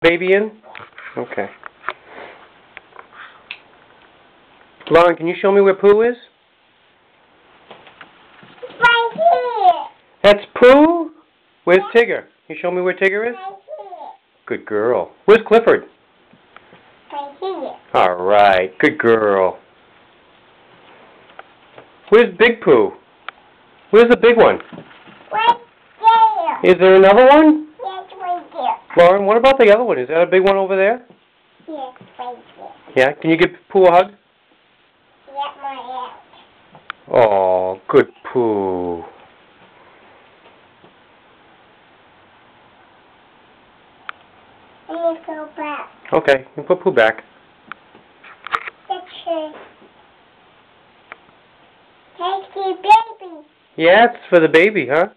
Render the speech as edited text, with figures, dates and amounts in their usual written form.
Baby in? Okay. Lauren, can you show me where Pooh is? Right here. That's Pooh? Where's Tigger? Can you show me where Tigger is? Right here. Good girl. Where's Clifford? Right here. Alright, good girl. Where's Big Pooh? Where's the big one? Right there. Is there another one? Yes, right there. Lauren, what about the other one? Is that a big one over there? Yes, right there. Yeah, can you give Pooh a hug? Get my out. Oh, good Pooh. Let me go back. Okay, you can put Pooh back. Picture. Take the baby. Yeah, it's for the baby, huh?